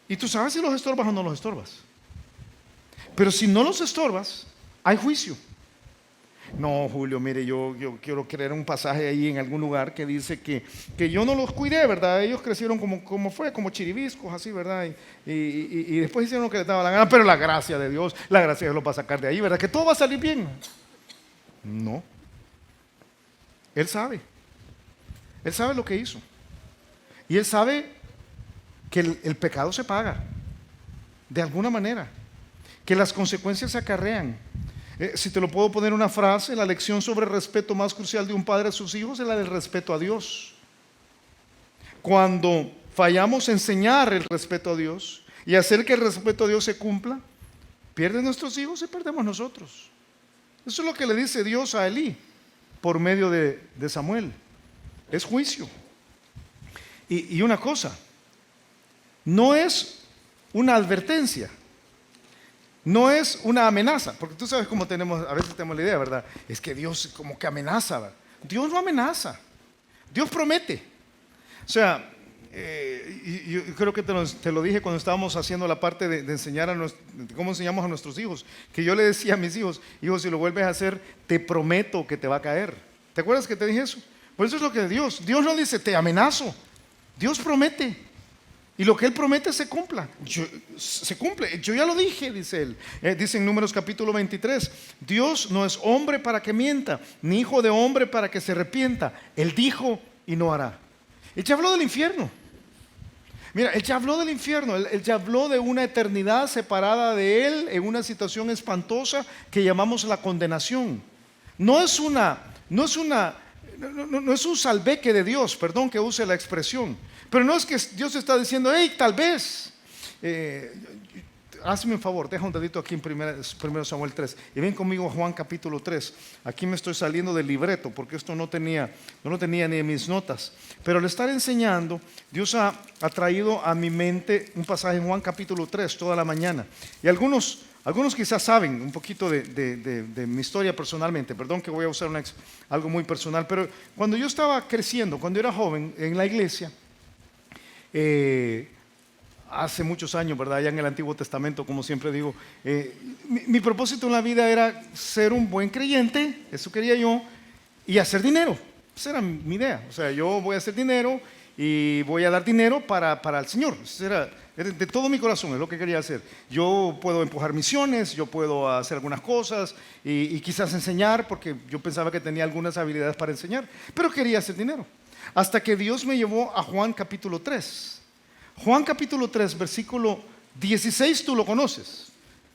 Y tú sabes si los estorbas o no los estorbas. Pero si no los estorbas, hay juicio. No, Julio, mire, yo quiero creer un pasaje ahí en algún lugar que dice que yo no los cuidé, ¿verdad? Ellos crecieron como chiribiscos, así, ¿verdad? Y después hicieron lo que les daba la gana, pero la gracia de Dios los va a sacar de ahí, ¿verdad? Que todo va a salir bien. No. Él sabe lo que hizo. Y Él sabe que el pecado se paga de alguna manera, que las consecuencias se acarrean. Si te lo puedo poner en una frase, la lección sobre el respeto más crucial de un padre a sus hijos es la del respeto a Dios. Cuando fallamos en enseñar el respeto a Dios y hacer que el respeto a Dios se cumpla, pierden nuestros hijos y perdemos nosotros. Eso es lo que le dice Dios a Elí por medio de Samuel. Es juicio. Y una cosa, no es una advertencia, no es una amenaza, porque tú sabes cómo a veces tenemos la idea, ¿verdad? Es que Dios como que amenaza, ¿verdad? Dios no amenaza, Dios promete. O sea, yo creo que te lo dije cuando estábamos haciendo la parte de enseñar cómo enseñamos a nuestros hijos, que yo le decía a mis hijos, si lo vuelves a hacer, te prometo que te va a caer. ¿Te acuerdas que te dije eso? Por eso es lo que Dios no dice, te amenazo. Dios promete. Y lo que Él promete se cumple. Yo ya lo dije, dice Él. Dice en Números capítulo 23, Dios no es hombre para que mienta, ni hijo de hombre para que se arrepienta. Él dijo y no hará. Él ya habló del infierno. Mira, Él ya habló del infierno. Él ya habló de una eternidad separada de Él en una situación espantosa que llamamos la condenación. No es un salveque de Dios, perdón que use la expresión, pero no es que Dios está diciendo, hey, tal vez, hazme un favor, deja un dedito aquí en 1 Samuel 3 y ven conmigo a Juan capítulo 3. Aquí me estoy saliendo del libreto porque esto no lo tenía ni en mis notas, pero al estar enseñando, Dios ha traído a mi mente un pasaje en Juan capítulo 3 toda la mañana, y algunos quizás saben un poquito de mi historia personalmente. Perdón que voy a usar algo muy personal, pero cuando yo estaba creciendo, cuando era joven en la iglesia, hace muchos años, ¿verdad? Ya en el Antiguo Testamento, como siempre digo, mi propósito en la vida era ser un buen creyente, eso quería yo, y hacer dinero. Esa era mi idea. O sea, yo voy a hacer dinero y voy a dar dinero para el Señor. Eso era de todo mi corazón, es lo que quería hacer. Yo puedo empujar misiones, yo puedo hacer algunas cosas y quizás enseñar, porque yo pensaba que tenía algunas habilidades para enseñar, pero quería hacer dinero. Hasta que Dios me llevó a Juan capítulo 3. Juan capítulo 3, versículo 16, tú lo conoces,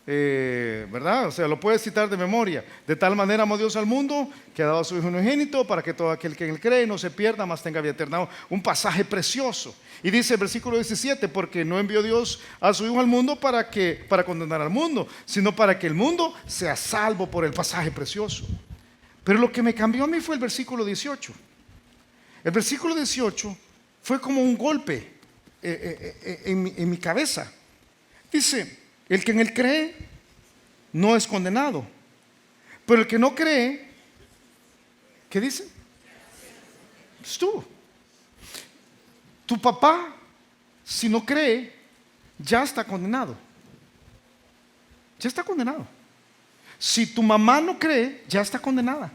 ¿verdad? O sea, lo puedes citar de memoria. De tal manera amó Dios al mundo que ha dado a su Hijo unigénito para que todo aquel que en él cree no se pierda, mas tenga vida eterna. Un pasaje precioso. Y dice el versículo 17, porque no envió Dios a su Hijo al mundo para condenar al mundo, sino para que el mundo sea salvo por el pasaje precioso. Pero lo que me cambió a mí fue el versículo 18. El versículo 18 fue como un golpe en mi cabeza. Dice: el que en él cree no es condenado, pero el que no cree, ¿qué dice? Es tú. Tu papá, si no cree, ya está condenado. Ya está condenado. Si tu mamá no cree, ya está condenada.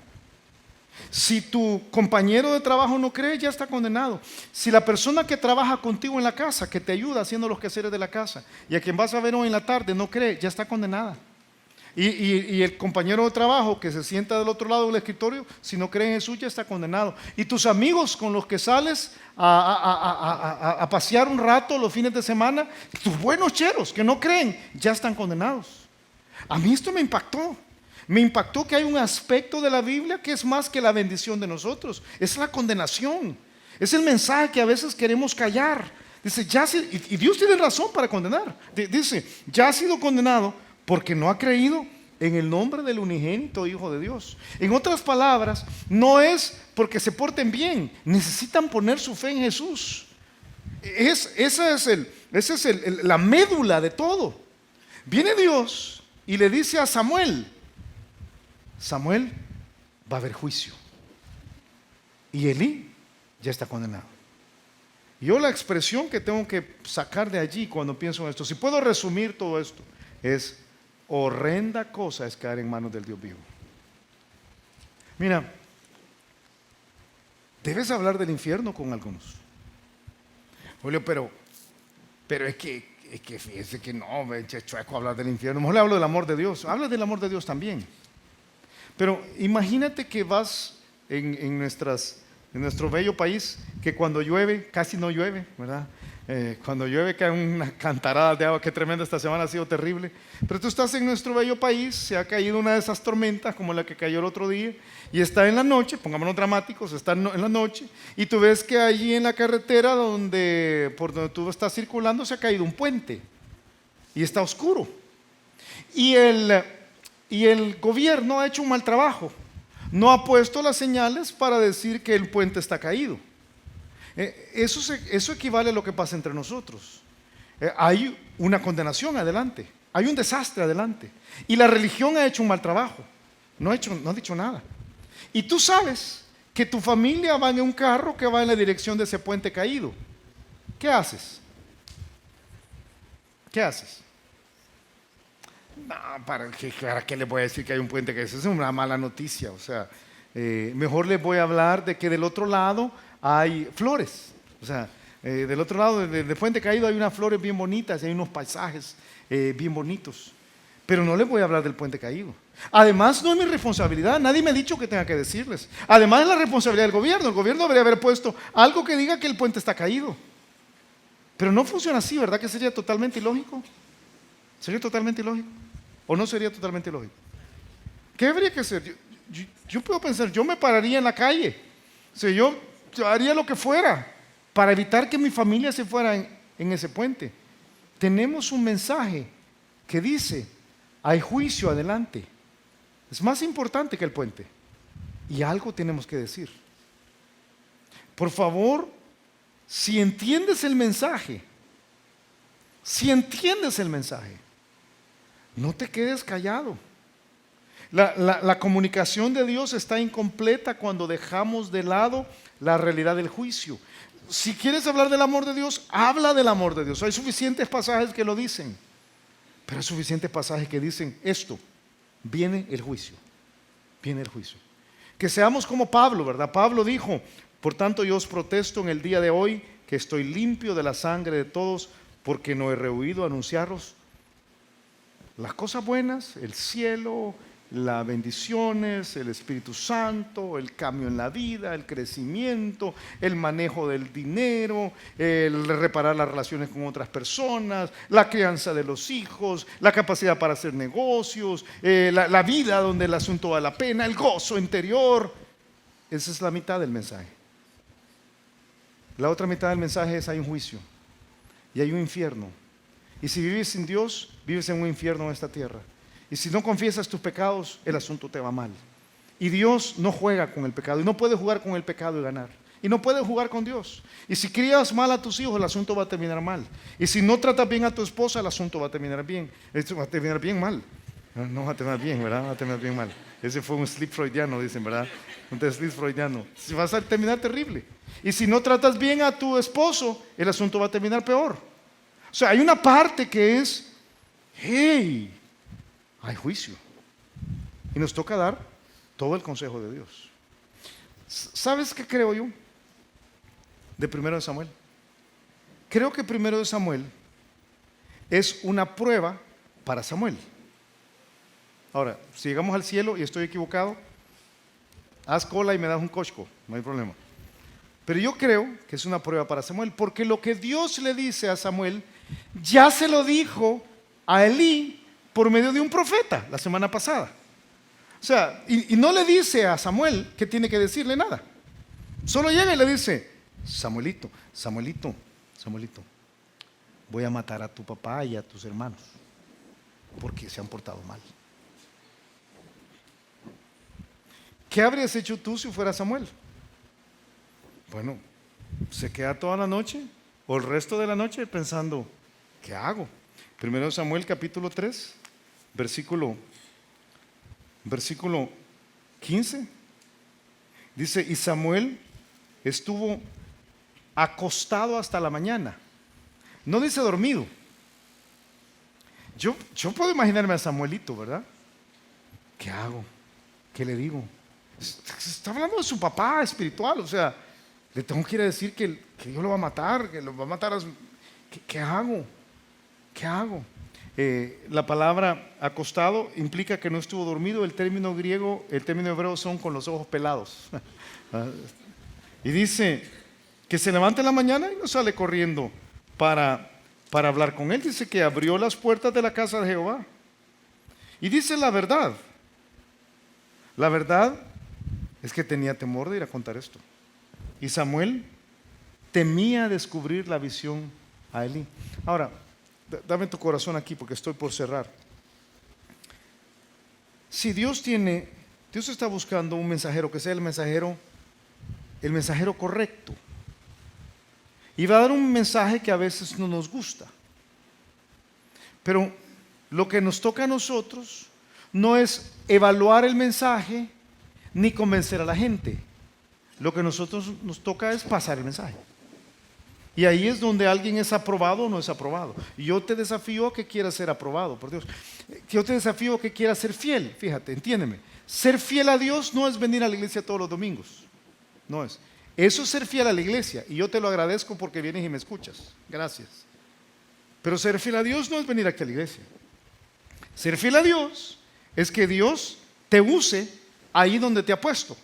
Si tu compañero de trabajo no cree, ya está condenado. Si la persona que trabaja contigo en la casa, que te ayuda haciendo los quehaceres de la casa, y a quien vas a ver hoy en la tarde no cree, ya está condenada. Y el compañero de trabajo que se sienta del otro lado del escritorio, si no cree en Jesús, ya está condenado. Y tus amigos con los que sales a pasear un rato los fines de semana, tus buenos cheros que no creen, ya están condenados. A mí esto me impactó. Me impactó que hay un aspecto de la Biblia que es más que la bendición de nosotros, es la condenación, es el mensaje que a veces queremos callar. Dice, y Dios tiene razón para condenar. Dice, ya ha sido condenado porque no ha creído en el nombre del unigénito Hijo de Dios. En otras palabras, no es porque se porten bien, necesitan poner su fe en Jesús. Esa es la médula de todo. Viene Dios y le dice a Samuel: Samuel, va a haber juicio. Y Elí ya está condenado. Yo la expresión que tengo que sacar de allí cuando pienso en esto, si puedo resumir todo esto, es: horrenda cosa es caer en manos del Dios vivo. Mira, debes hablar del infierno con algunos. Julio, pero es que fíjese que no, me eche chueco hablar del infierno. Mejor le hablo del amor de Dios. Habla del amor de Dios también. Pero imagínate que vas en nuestro bello país, que cuando llueve, casi no llueve, ¿verdad? Cuando llueve cae una cantarada de agua. Qué tremenda, esta semana ha sido terrible. Pero tú estás en nuestro bello país, se ha caído una de esas tormentas como la que cayó el otro día, y está en la noche, pongámonos dramáticos, está en la noche, y tú ves que allí en la carretera por donde tú estás circulando se ha caído un puente, y está oscuro. Y el gobierno ha hecho un mal trabajo. No ha puesto las señales para decir que el puente está caído. Eso equivale a lo que pasa entre nosotros. Hay una condenación adelante, hay un desastre adelante. Y la religión ha hecho un mal trabajo. No ha dicho nada. Y tú sabes que tu familia va en un carro que va en la dirección de ese puente caído. ¿Qué haces? ¿Qué haces? No, ¿para qué les voy a decir que hay un puente que es una mala noticia? O sea, mejor les voy a hablar de que del otro lado hay flores. O sea, del otro lado del puente caído hay unas flores bien bonitas y hay unos paisajes bien bonitos. Pero no les voy a hablar del puente caído. Además, no es mi responsabilidad. Nadie me ha dicho que tenga que decirles. Además, es la responsabilidad del gobierno. El gobierno debería haber puesto algo que diga que el puente está caído. Pero no funciona así, ¿verdad? Que sería totalmente ilógico. ¿Sería totalmente ilógico? ¿O no sería totalmente ilógico? ¿Qué habría que hacer? Yo puedo pensar, yo me pararía en la calle. O sea, yo haría lo que fuera para evitar que mi familia se fuera en ese puente. Tenemos un mensaje que dice: hay juicio adelante. Es más importante que el puente. Y algo tenemos que decir. Por favor, si entiendes el mensaje, no te quedes callado. La comunicación de Dios está incompleta cuando dejamos de lado la realidad del juicio. si quieres hablar del amor de Dios, habla del amor de Dios. Hay suficientes pasajes que lo dicen, pero hay suficientes pasajes que dicen esto: viene el juicio, viene el juicio. Que seamos como Pablo, ¿verdad? Pablo dijo: por tanto yo os protesto en el día de hoy que estoy limpio de la sangre de todos, porque no he rehuido anunciaros las cosas buenas, el cielo, las bendiciones, el Espíritu Santo, el cambio en la vida, el crecimiento, el manejo del dinero, el reparar las relaciones con otras personas, la crianza de los hijos, la capacidad para hacer negocios, la vida donde el asunto vale la pena, el gozo interior. Esa es la mitad del mensaje. La otra mitad del mensaje es: hay un juicio y hay un infierno. Y si vives sin Dios, vives en un infierno en esta tierra. Y si no confiesas tus pecados, el asunto te va mal. Y Dios no juega con el pecado, y no puede jugar con el pecado y ganar. Y no puede jugar con Dios. Y si crías mal a tus hijos, el asunto va a terminar mal. Y si no tratas bien a tu esposa, el asunto va a terminar bien. Esto va a terminar bien mal. No va a terminar bien, ¿verdad? Va a terminar bien mal. Ese fue un slip freudiano, dicen, ¿verdad? Un slip freudiano. Vas a terminar terrible. Y si no tratas bien a tu esposo, el asunto va a terminar peor. O sea, hay una parte que es: hey, hay juicio. Y nos toca dar todo el consejo de Dios. ¿Sabes qué creo yo de 1 Samuel? Creo que 1 Samuel es una prueba para Samuel. Ahora, si llegamos al cielo y estoy equivocado, haz cola y me das un cosco, no hay problema. Pero yo creo que es una prueba para Samuel, porque lo que Dios le dice a Samuel ya se lo dijo a Elí por medio de un profeta la semana pasada. O sea, y no le dice a Samuel que tiene que decirle nada. Solo llega y le dice: Samuelito, Samuelito, Samuelito, voy a matar a tu papá y a tus hermanos porque se han portado mal. ¿Qué habrías hecho tú si fuera Samuel? Bueno, se queda toda la noche o el resto de la noche pensando: ¿qué hago? 1 Samuel capítulo 3, versículo 15. Dice: y Samuel estuvo acostado hasta la mañana. No dice dormido. Yo puedo imaginarme a Samuelito, ¿verdad? ¿Qué hago? ¿Qué le digo? Está hablando de su papá espiritual, o sea, le tengo que ir a decir que yo lo va a matar, que lo va a matar. ¿Qué hago? ¿Qué hago? La palabra acostado implica que no estuvo dormido. El término griego, el término hebreo son con los ojos pelados. Y dice que se levanta en la mañana y no sale corriendo para hablar con él. Dice que abrió las puertas de la casa de Jehová. Y dice la verdad. La verdad es que tenía temor de ir a contar esto. Y Samuel temía descubrir la visión a Elí. Ahora, dame tu corazón aquí porque estoy por cerrar. Si Dios está buscando un mensajero que sea el mensajero correcto. Y va a dar un mensaje que a veces no nos gusta. Pero lo que nos toca a nosotros no es evaluar el mensaje ni convencer a la gente. Lo que a nosotros nos toca es pasar el mensaje. Y ahí es donde alguien es aprobado o no es aprobado. Y yo te desafío a que quieras ser aprobado por Dios. Yo te desafío a que quieras ser fiel. Fíjate, entiéndeme. Ser fiel a Dios no es venir a la iglesia todos los domingos. No es. Eso es ser fiel a la iglesia. Y yo te lo agradezco porque vienes y me escuchas. Gracias. Pero ser fiel a Dios no es venir aquí a la iglesia. Ser fiel a Dios es que Dios te use ahí donde te ha puesto.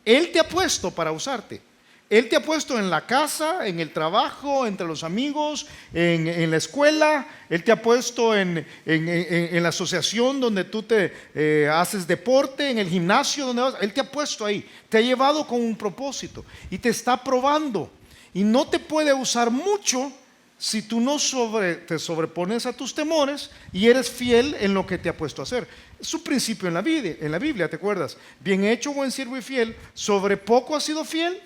Él te ha puesto para usarte. Él te ha puesto en la casa, en el trabajo, entre los amigos, en la escuela. Él te ha puesto en la asociación donde tú te haces deporte, en el gimnasio donde vas. Él te ha puesto ahí. Te ha llevado con un propósito y te está probando. Y no te puede usar mucho si tú no te sobrepones a tus temores y eres fiel en lo que te ha puesto a hacer. Es un principio en la Biblia, ¿te acuerdas? Bien hecho, buen siervo y fiel. Sobre poco has sido fiel.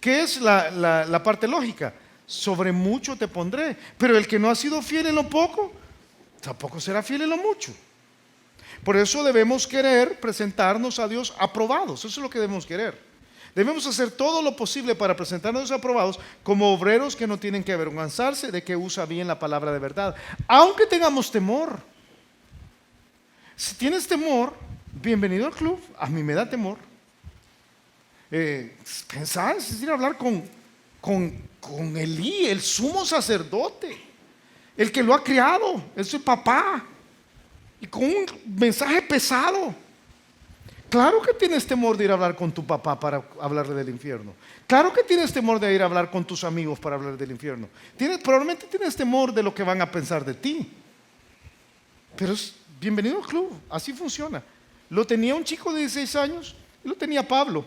¿Qué es la parte lógica? Sobre mucho te pondré. Pero el que no ha sido fiel en lo poco, tampoco será fiel en lo mucho. Por eso debemos querer presentarnos a Dios aprobados. Eso es lo que debemos querer. Debemos hacer todo lo posible para presentarnos aprobados como obreros que no tienen que avergonzarse de que usa bien la palabra de verdad, aunque tengamos temor. Si tienes temor, bienvenido al club. A mí me da temor. Pensar, es decir, hablar con Elí, el sumo sacerdote, el que lo ha criado, es su papá, y con un mensaje pesado. Claro que tienes temor de ir a hablar con tu papá para hablarle del infierno. Claro que tienes temor de ir a hablar con tus amigos para hablar del infierno. Probablemente tienes temor de lo que van a pensar de ti. Pero bienvenido al club, así funciona. Lo tenía un chico de 16 años, lo tenía Pablo.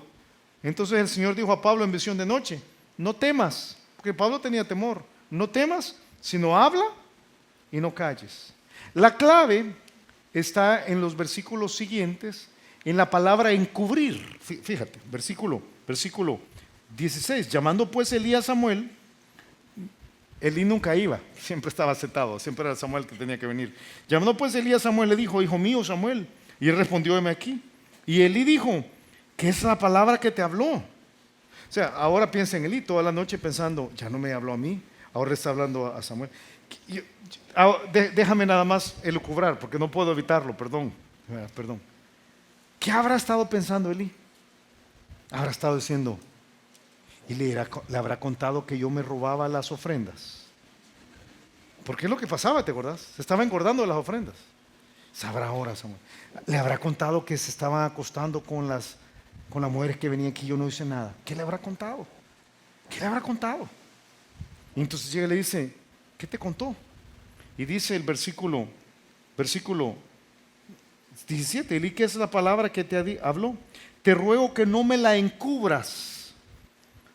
Entonces el Señor dijo a Pablo en visión de noche: no temas, porque Pablo tenía temor. No temas, sino habla y no calles. La clave está en los versículos siguientes, en la palabra encubrir. Fíjate, versículo 16. Llamando pues Elías a Samuel, Elí nunca iba, siempre estaba sentado, siempre era Samuel que tenía que venir. Llamando pues Elías a Samuel, le dijo: hijo mío Samuel. Y él respondió: heme aquí. Y Elí dijo: ¿qué es la palabra que te habló? O sea, ahora piensa en Elí toda la noche pensando: ya no me habló a mí, ahora está hablando a Samuel. Déjame nada más elucubrar, porque no puedo evitarlo, perdón. ¿Qué habrá estado pensando Elí? Habrá estado diciendo: y le habrá contado que yo me robaba las ofrendas. Porque es lo que pasaba, ¿te acordás? Se estaba engordando de las ofrendas. Sabrá ahora Samuel. Le habrá contado que se estaban acostando con las mujeres que venían aquí y yo no hice nada. ¿Qué le habrá contado? ¿Qué le habrá contado? Y entonces llega y le dice: ¿qué te contó? Y dice el versículo 17: Elí, ¿qué es la palabra que te habló? Te ruego que no me la encubras.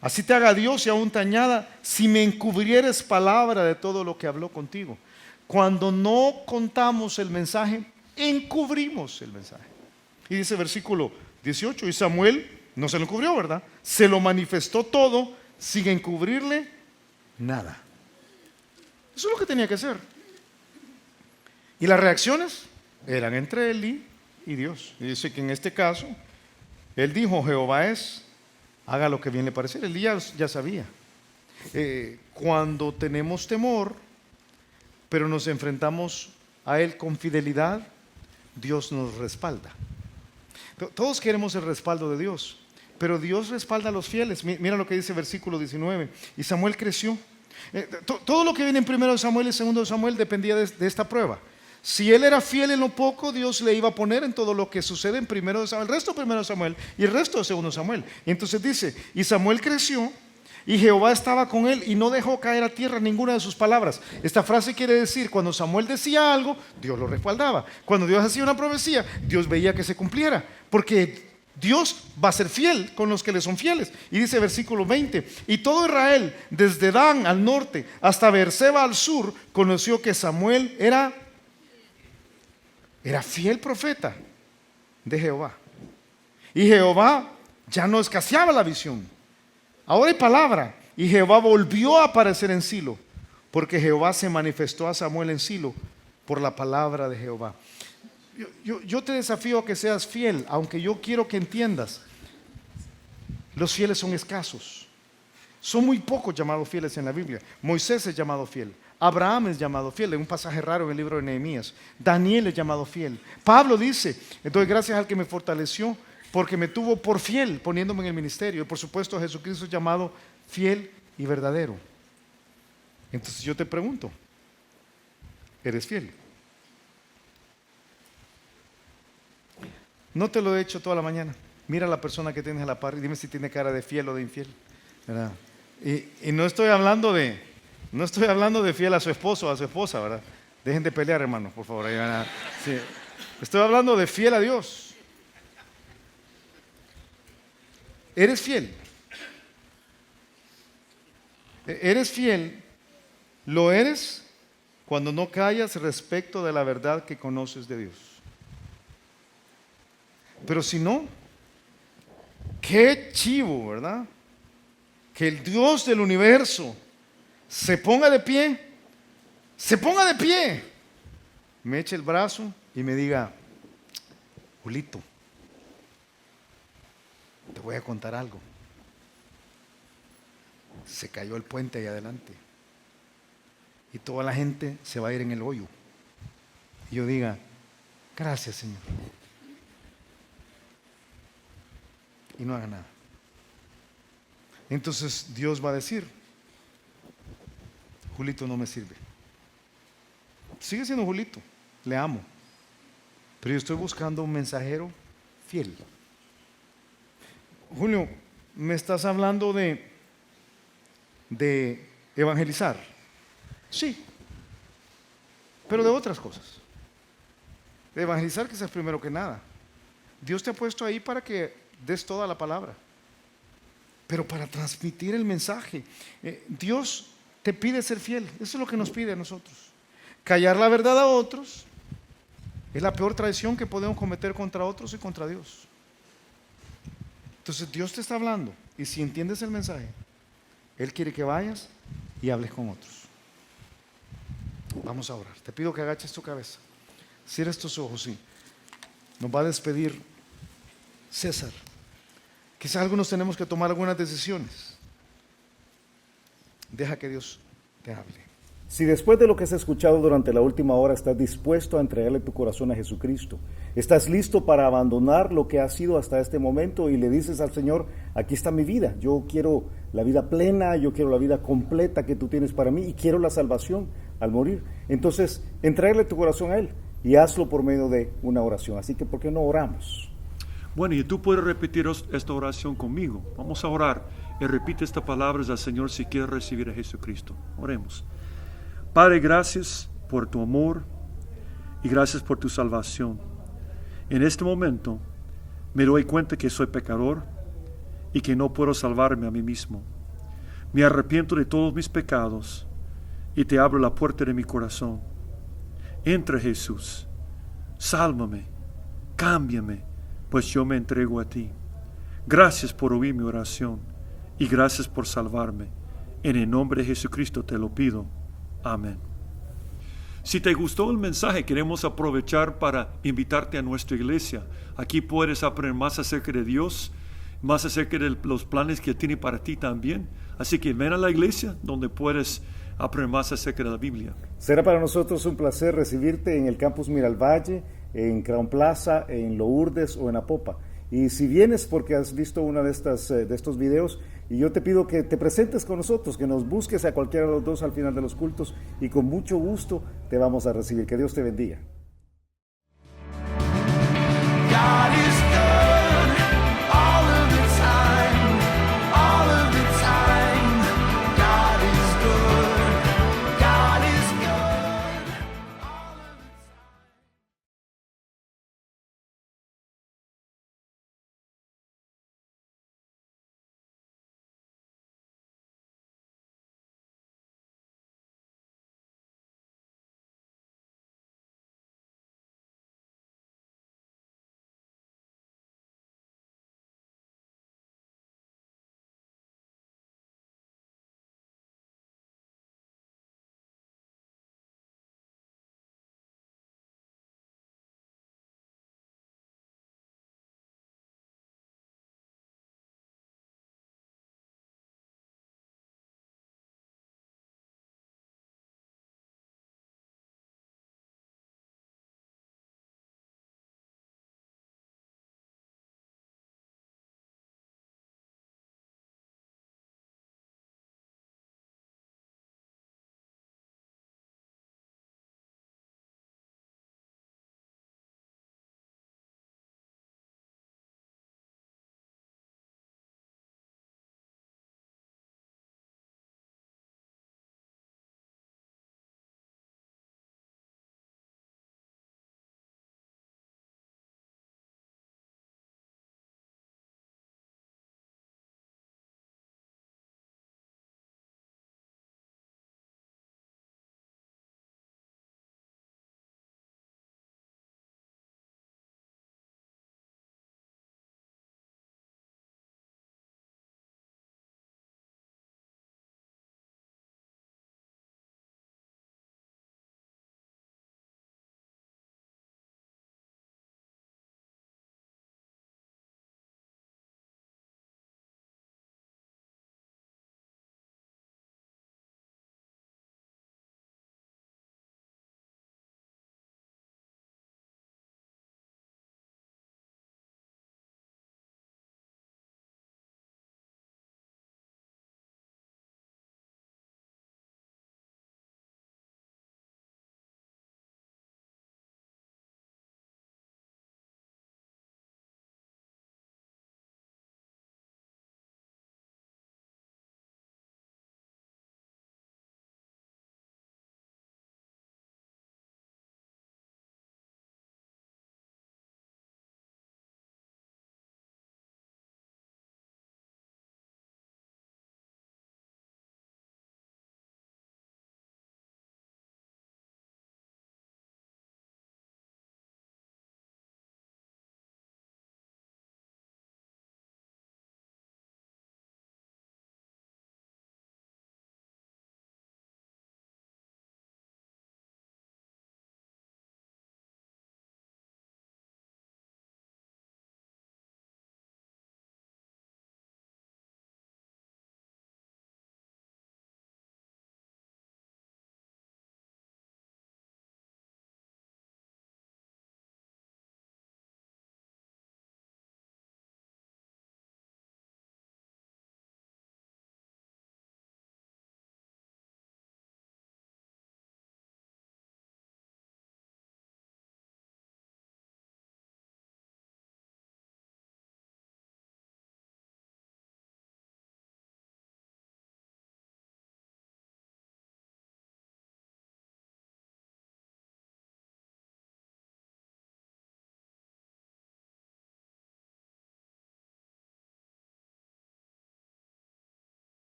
Así te haga Dios y aún te añada, si me encubrieres palabra de todo lo que habló contigo. Cuando no contamos el mensaje, encubrimos el mensaje. Y dice versículo 18: y Samuel no se lo encubrió, ¿verdad? Se lo manifestó todo sin encubrirle nada. Eso es lo que tenía que hacer. Y las reacciones eran entre Elí y Dios. Y dice que en este caso, él dijo: Jehová es, haga lo que bien le pareciera. Elí ya sabía. Cuando tenemos temor, pero nos enfrentamos a él con fidelidad, Dios nos respalda. Todos queremos el respaldo de Dios, pero Dios respalda a los fieles. Mira lo que dice versículo 19. Y Samuel creció. Todo lo que viene en 1 Samuel y 2 Samuel dependía de esta prueba. Si él era fiel en lo poco, Dios le iba a poner en todo lo que sucede en 1 Samuel, el resto de 1 Samuel y el resto de 2 Samuel. Y entonces dice: y Samuel creció, y Jehová estaba con él, y no dejó caer a tierra ninguna de sus palabras. Esta frase quiere decir: cuando Samuel decía algo, Dios lo respaldaba. Cuando Dios hacía una profecía, Dios veía que se cumpliera, porque Dios va a ser fiel con los que le son fieles. Y dice versículo 20: y todo Israel, desde Dan al norte hasta Beerseba al sur, conoció que Samuel era fiel profeta de Jehová. Y Jehová ya no escaseaba la visión. Ahora hay palabra. Y Jehová volvió a aparecer en Silo, porque Jehová se manifestó a Samuel en Silo por la palabra de Jehová. Yo te desafío a que seas fiel, aunque yo quiero que entiendas: los fieles son escasos. Son muy pocos llamados fieles en la Biblia. Moisés es llamado fiel. Abraham es llamado fiel, en un pasaje raro en el libro de Nehemías. Daniel es llamado fiel. Pablo dice: entonces gracias al que me fortaleció, porque me tuvo por fiel poniéndome en el ministerio. Y por supuesto Jesucristo es llamado fiel y verdadero. Entonces yo te pregunto: ¿eres fiel? No te lo he hecho toda la mañana. Mira a la persona que tienes a la par y dime si tiene cara de fiel o de infiel, ¿verdad? Y no estoy hablando de fiel a su esposo o a su esposa, ¿verdad? Dejen de pelear, hermanos, por favor. Sí. Estoy hablando de fiel a Dios. ¿Eres fiel? ¿Eres fiel? Lo eres cuando no callas respecto de la verdad que conoces de Dios. Pero si no, qué chivo, ¿verdad? Que el Dios del universo se ponga de pie, me eche el brazo y me diga: Julito, te voy a contar algo. se cayó el puente ahí adelante. Y toda la gente se va a ir en el hoyo. Y yo diga, gracias, Señor. Y no haga nada. Entonces Dios va a decir, Julito no me sirve. Sigue siendo Julito, le amo. Pero yo estoy buscando un mensajero fiel. Julio, me estás hablando de evangelizar. Sí, pero de otras cosas. De evangelizar quizás primero que nada. Dios te ha puesto ahí para que des toda la palabra, pero para transmitir el mensaje. Dios te pide ser fiel. Eso es lo que nos pide a nosotros. Callar la verdad a otros es la peor traición que podemos cometer contra otros y contra Dios. Entonces Dios te está hablando, y si entiendes el mensaje, Él quiere que vayas y hables con otros. Vamos a orar. Te pido que agaches tu cabeza, cierres tus ojos y nos va a despedir César. Quizás algunos tenemos que tomar algunas decisiones. Deja que Dios te hable. Si después de lo que has escuchado durante la última hora estás dispuesto a entregarle tu corazón a Jesucristo, estás listo para abandonar lo que has sido hasta este momento y le dices al Señor, aquí está mi vida, yo quiero la vida plena, yo quiero la vida completa que tú tienes para mí y quiero la salvación al morir. Entonces, entrégale tu corazón a Él y hazlo por medio de una oración. Así que, ¿por qué no oramos? Bueno, y tú puedes repetir esta oración conmigo. Vamos a orar y repite estas palabras al Señor si quieres recibir a Jesucristo. Oremos. Padre, gracias por tu amor y gracias por tu salvación. En este momento me doy cuenta que soy pecador y que no puedo salvarme a mí mismo. Me arrepiento de todos mis pecados y te abro la puerta de mi corazón. Entra, Jesús, sálvame, cámbiame, pues yo me entrego a ti. Gracias por oír mi oración y gracias por salvarme. En el nombre de Jesucristo te lo pido. Amén. Si te gustó el mensaje, queremos aprovechar para invitarte a nuestra iglesia. Aquí puedes aprender más acerca de Dios, más acerca de los planes que tiene para ti también. Así que ven a la iglesia donde puedes aprender más acerca de la Biblia. Será para nosotros un placer recibirte en el Campus Miralvalle, en Crown Plaza, en Lourdes o en Apopa. Y si vienes porque has visto una de estos videos, y yo te pido que te presentes con nosotros, que nos busques a cualquiera de los dos al final de los cultos y con mucho gusto te vamos a recibir. Que Dios te bendiga.